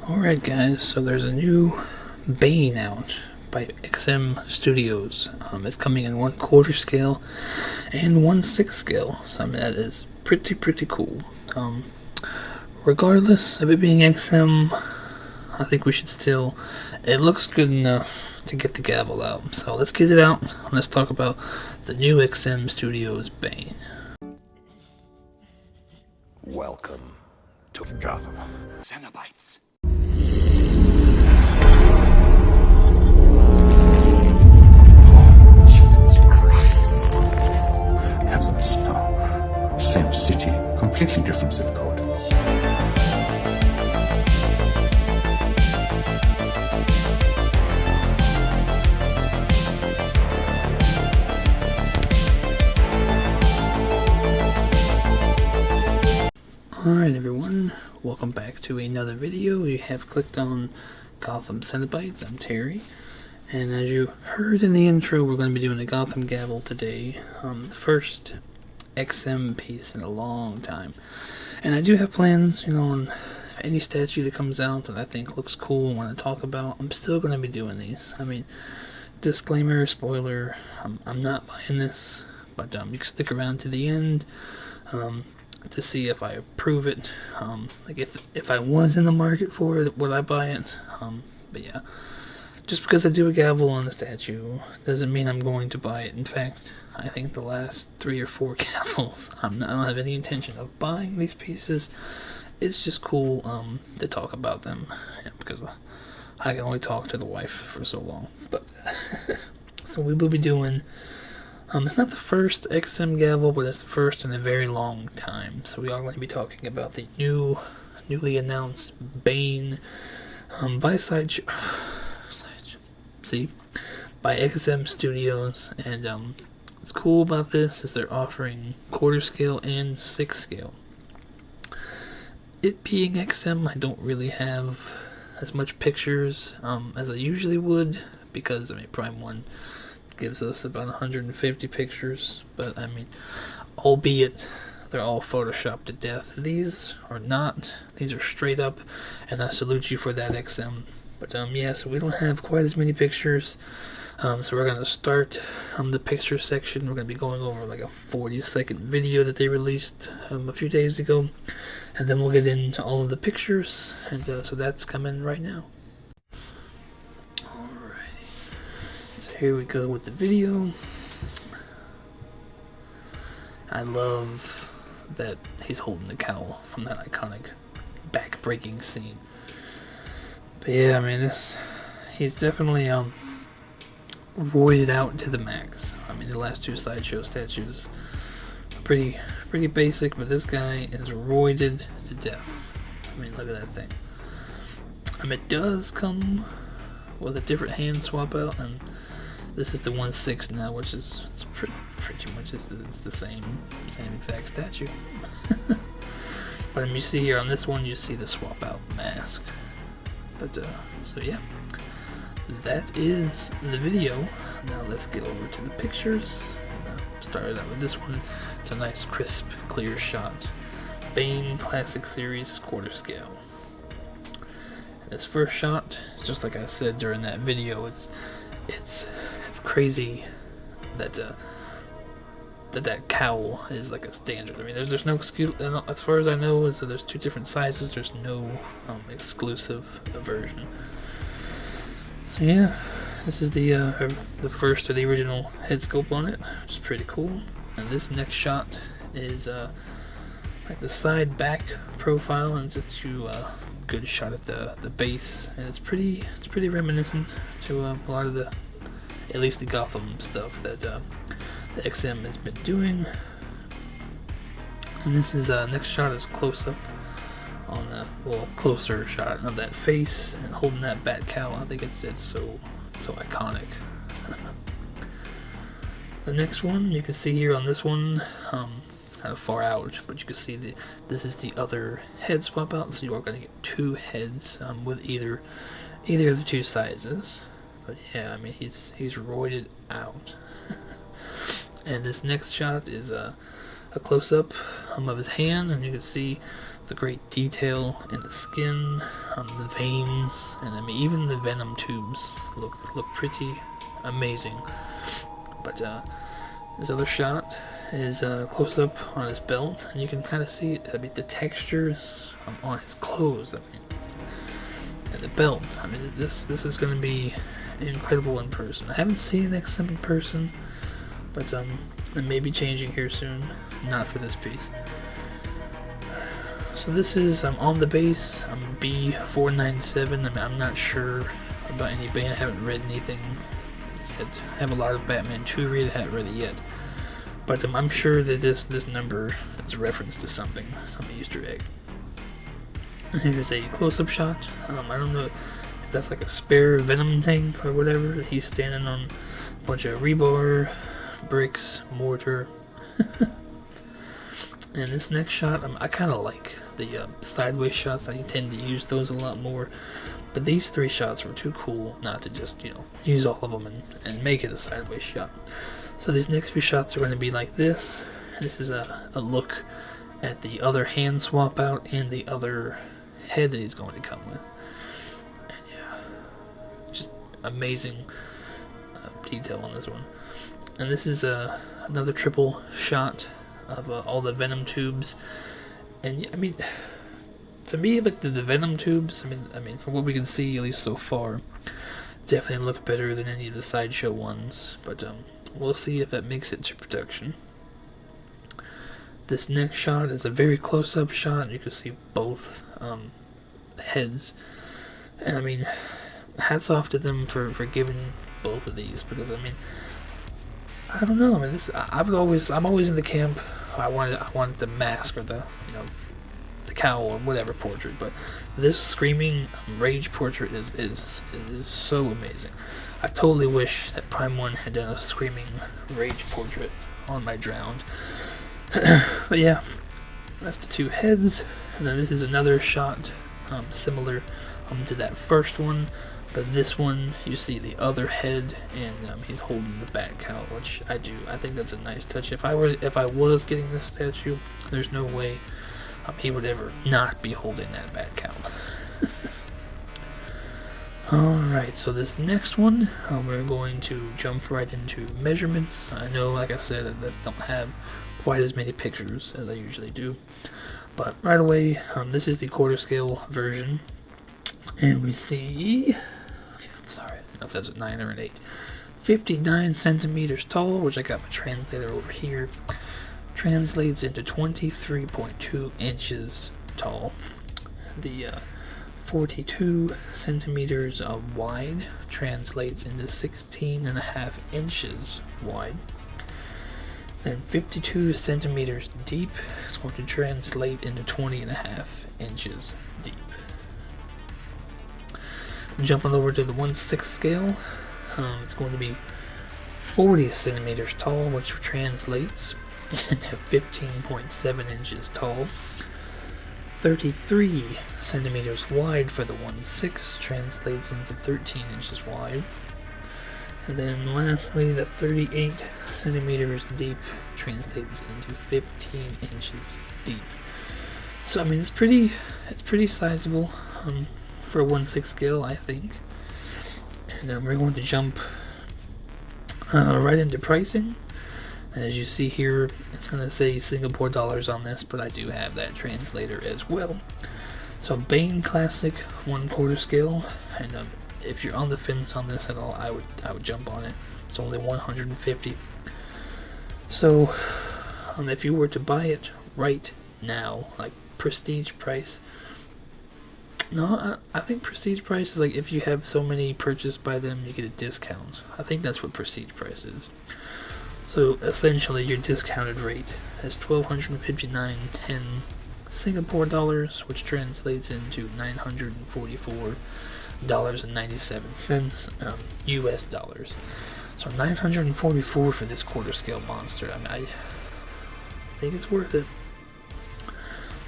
Alright guys, so there's a new Bane out by XM Studios. It's coming in 1/4 scale and 1/6 scale, so I mean that is pretty cool. Regardless of it being XM, I think we should still, it looks good enough to get the Gavel out. So let's get it out, and let's talk about the new XM Studios Bane. Welcome to Gotham. Cenobites. Jesus Christ. Heaven Star. Same city, completely different zip code. Alright everyone, welcome back to another video. You have clicked on Gotham Cenobites. I'm Terry, and as you heard in the intro, we're going to be doing a Gotham Gavel today. The first XM piece in a long time. And I do have plans, on any statue that comes out that I think looks cool and want to talk about. I'm still going to be doing these. I mean, disclaimer, spoiler, I'm not buying this, but you can stick around to the end. To see if I approve it. Like if I was in the market for it, would I buy it? But yeah, just because I do a Gavel on the statue doesn't mean I'm going to buy it. In fact, I think the last 3 or 4 Gavels, I don't have any intention of buying these pieces. It's just cool to talk about them, because I can only talk to the wife for so long. But so we will be doing. It's not the first XM Gavel, but it's the first in a very long time. So we are going to be talking about the newly announced Bane by by XM Studios. And what's cool about this is they're offering 1/4 scale and 6 scale. It being XM, I don't really have as much pictures as I usually would, because Prime 1 gives us about 150 pictures, but albeit they're all photoshopped to death. These are not. These are straight up, and I salute you for that, XM. But yeah, so we don't have quite as many pictures. So we're gonna start the picture section. We're gonna be going over like a 40-second video that they released a few days ago, and then we'll get into all of the pictures. And so that's coming right now. So here we go with the video. I love that he's holding the cowl from that iconic back-breaking scene. But yeah, he's definitely roided out to the max. The last 2 sideshow statues are pretty basic, but this guy is roided to death. Look at that thing. It does come with a different hand swap out, and this is the 1/6 now, which is pretty much it's the same exact statue. But you see here on this one, you see the swap out mask. But so yeah, that is the video. Now let's get over to the pictures. Started out with this one. It's a nice, crisp, clear shot. Bane Classic Series 1/4 scale. And this first shot, just like I said during that video, it's crazy that that cowl is like a standard. There's no excuse, as far as I know, so there's 2 different sizes. There's no exclusive version. So yeah, this is the first of the original head sculpt on it, which is pretty cool. And this next shot is like the side back profile, and it's a good shot at the base, and it's pretty reminiscent to a lot of the, at least the Gotham stuff that the XM has been doing. And this is next shot is close up on the closer shot of that face and holding that bat cowl. I think it's so iconic. The next one you can see here on this one, it's kind of far out, but you can see this is the other head swap out, so you are going to get 2 heads with either of the 2 sizes. But yeah, he's roided out. And this next shot is a close-up of his hand, and you can see the great detail in the skin, the veins, and I mean even the venom tubes look pretty amazing. But this other shot is close up on his belt, and you can kind of see it. I mean the textures on his clothes. I mean, and the belt. I mean this is going to be incredible in person. I haven't seen XM in person, but it may be changing here soon. Not for this piece. So this is on the base. I'm B497. I mean, I'm not sure about any Bane. I haven't read anything yet. I have a lot of Batman 2 read. I haven't read it yet. But I'm sure that this number is a reference to some Easter egg. And here's a close-up shot. I don't know if that's like a spare Venom tank or whatever. He's standing on a bunch of rebar, bricks, mortar. And this next shot, I kind of like the sideways shots. I tend to use those a lot more. But these 3 shots were too cool not to just, use all of them and make it a sideways shot. So these next few shots are going to be like this. This is a look at the other hand swap out and the other head that he's going to come with. And yeah, just amazing detail on this one. And this is another triple shot of all the venom tubes. And I mean, to me, like the venom tubes, I mean, from what we can see, at least so far, definitely look better than any of the sideshow ones. But we'll see if that makes it to production. This next shot is a very close-up shot. You can see both heads, and I mean, hats off to them for giving both of these, because I mean, I don't know. I mean, I'm always in the camp. I wanted the mask or the the cowl or whatever portrait, but this screaming rage portrait is so amazing. I totally wish that Prime 1 had done a screaming rage portrait on my Drowned. But yeah, that's the 2 heads, and then this is another shot similar to that first one, but this one you see the other head, and he's holding the bat cowl, which I think that's a nice touch. If I was getting this statue, there's no way he would ever not be holding that bat cowl. Alright, so this next one, we're going to jump right into measurements. I know, like I said, that don't have quite as many pictures as I usually do. But right away, this is the quarter scale version. And we see, sorry, I don't know if that's a 9 or an 8. 59 centimeters tall, which I got my translator over here. Translates into 23.2 inches tall. The 42 centimeters wide translates into 16.5 inches wide. Then 52 centimeters deep is going to translate into 20.5 inches deep. Jumping over to the 1/6 scale, it's going to be 40 centimeters tall, which translates into 15.7 inches tall. 33 centimeters wide for the 1/6 translates into 13 inches wide. And then lastly, the 38 centimeters deep translates into 15 inches deep. So I mean, it's pretty sizable for a 1/6 scale, I think. And we're going to jump right into pricing. As you see here, it's going to say Singapore dollars on this, but I do have that translator as well. So Bane Classic 1/4 scale, and if you're on the fence on this at all, I would jump on it. It's only 150. So if you were to buy it right now, like prestige price, no, I think prestige price is like if you have so many purchased by them, you get a discount. I think that's what prestige price is. So essentially, your discounted rate is $1,259.10 Singapore dollars, which translates into $944.97 US dollars. So $944 for this quarter scale monster. I mean, I think it's worth it.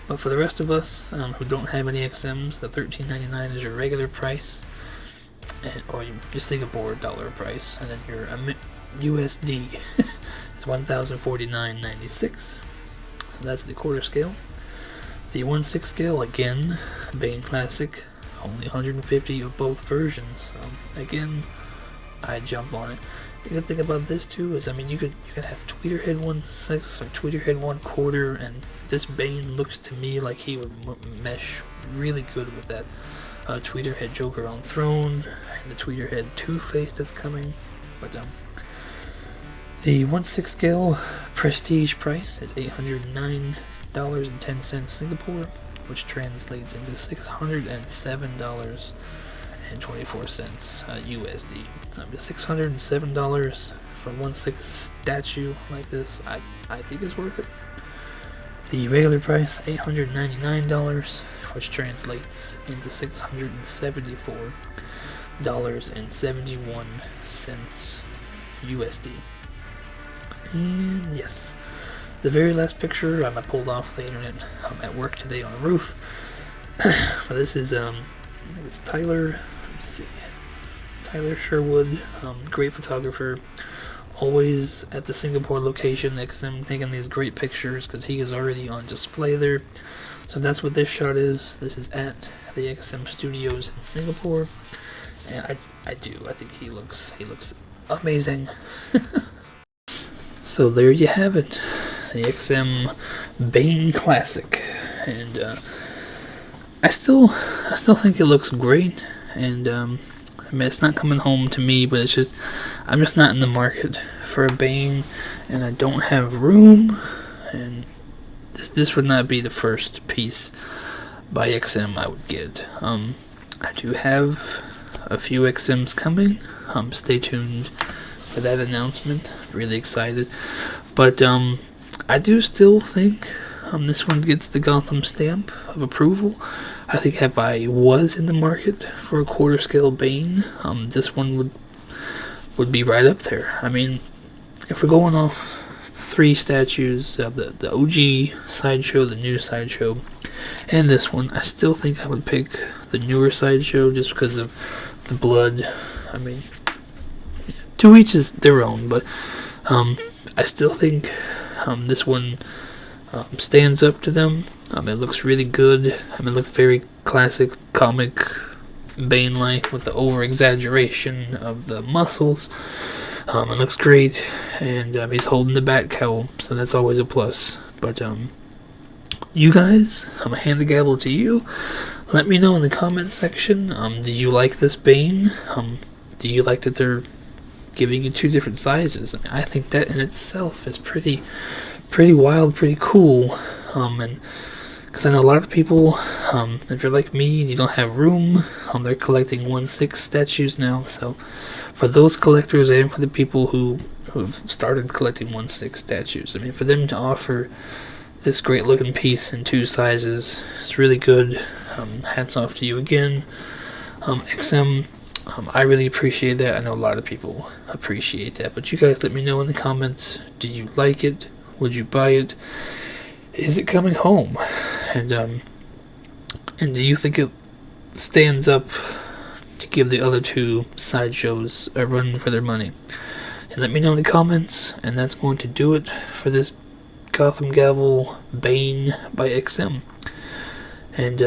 But for the rest of us who don't have any XMs, the $13.99 is your regular price, or your Singapore dollar price, and then your USD is $1,049.96. So that's the quarter scale. The 1/6 scale, again, Bane Classic, only 150 of both versions. Again, I jump on it. The good thing about this too is, I mean, you could have Tweeterhead 1/6 or Tweeterhead 1/4, and this Bane looks to me like he would mesh really good with that Tweeterhead Joker on Throne and the Tweeterhead Two-Face that's coming. But the 1/6 scale prestige price is $809.10 Singapore, which translates into $607.24 USD. So $607 for 1/6 statue like this, I think is worth it. The regular price, $899, which translates into $674.71 USD. And yes, the very last picture I pulled off the internet at work today on a roof. But this is I think it's Tyler. Let's see, Tyler Sherwood, great photographer. Always at the Singapore location, XM taking these great pictures because he is already on display there. So that's what this shot is. This is at the XM studios in Singapore, and I think he looks amazing. So there you have it, the XM Bane Classic, and I still think it looks great. And I mean, it's not coming home to me, but it's just, I'm just not in the market for a Bane, and I don't have room, and this would not be the first piece by XM I would get. I do have a few XMs coming. Stay tuned for that announcement. Really excited. But I do still think this one gets the Gotham stamp of approval. I think if I was in the market for a quarter scale Bane, this one would be right up there. I mean, if we're going off 3 statues, the OG Sideshow, the new Sideshow, and this one, I still think I would pick the newer Sideshow just because of the blood. I mean, to each is their own, but I still think this one stands up to them. It looks really good. I mean, it looks very classic comic Bane-like with the over-exaggeration of the muscles. It looks great, and he's holding the bat cowl, so that's always a plus. But you guys, I'm gonna hand the gavel to you. Let me know in the comments section. Do you like this Bane? Do you like that they're giving you 2 different sizes? I mean, I think that in itself is pretty wild, pretty cool. And because I know a lot of people, if you're like me and you don't have room, they're collecting 1/6 statues now. So for those collectors and for the people who have started collecting 1/6 statues, I mean, for them to offer this great looking piece in 2 sizes, it's really good. Hats off to you again, XM. I really appreciate that. I know a lot of people appreciate that. But you guys let me know in the comments, do you like it? Would you buy it? Is it coming home? And do you think it stands up to give the other 2 sideshows a run for their money? And let me know in the comments, and that's going to do it for this Gotham Gavel Bane by XM. And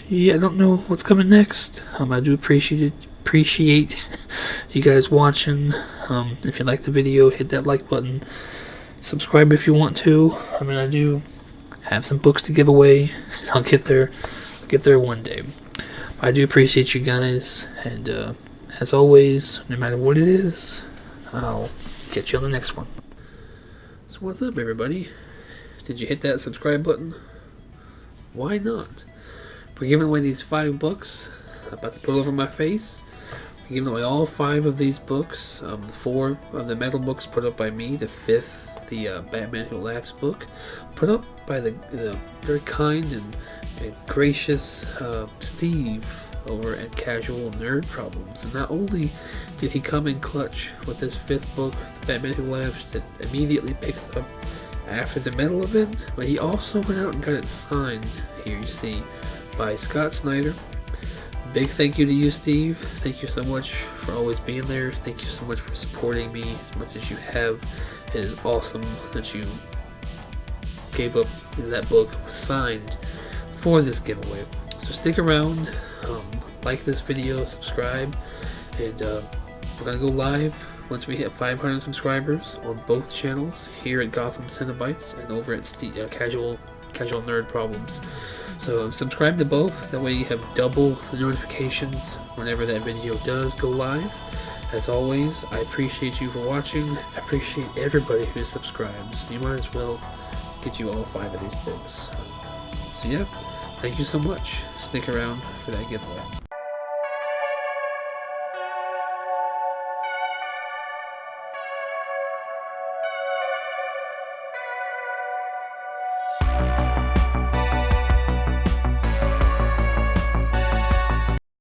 yeah, I don't know what's coming next. I do appreciate you guys watching. If you like the video, hit that like button. Subscribe if you want to. I mean, I do have some books to give away. I'll get there one day. I do appreciate you guys, and as always, no matter what it is, I'll catch you on the next one. So what's up, everybody? Did you hit that subscribe button? Why not? We're giving away these 5 books. I'm about to put over my face. We're giving away all 5 of these books. 4 of the metal books put up by me. The 5th, the Batman Who Laughs book, put up by the very kind and gracious Steve over at Casual Nerd Problems. And not only did he come in clutch with this 5th book, the Batman Who Laughs, that immediately picks up after the metal event, but he also went out and got it signed, here you see, by Scott Snyder. Big thank you to you, Steve. Thank you so much for always being there. Thank you so much for supporting me as much as you have. It is awesome that you gave up that book was signed for this giveaway. So stick around, like this video, subscribe, and we're gonna go live once we hit 500 subscribers on both channels, here at Gotham Cinebites and over at Casual Nerd Problems. So subscribe to both, that way you have double the notifications whenever that video does go live. As always, I appreciate you for watching. I appreciate everybody who subscribes. You might as well get you all 5 of these books. So yeah, thank you so much. Stick around for that giveaway.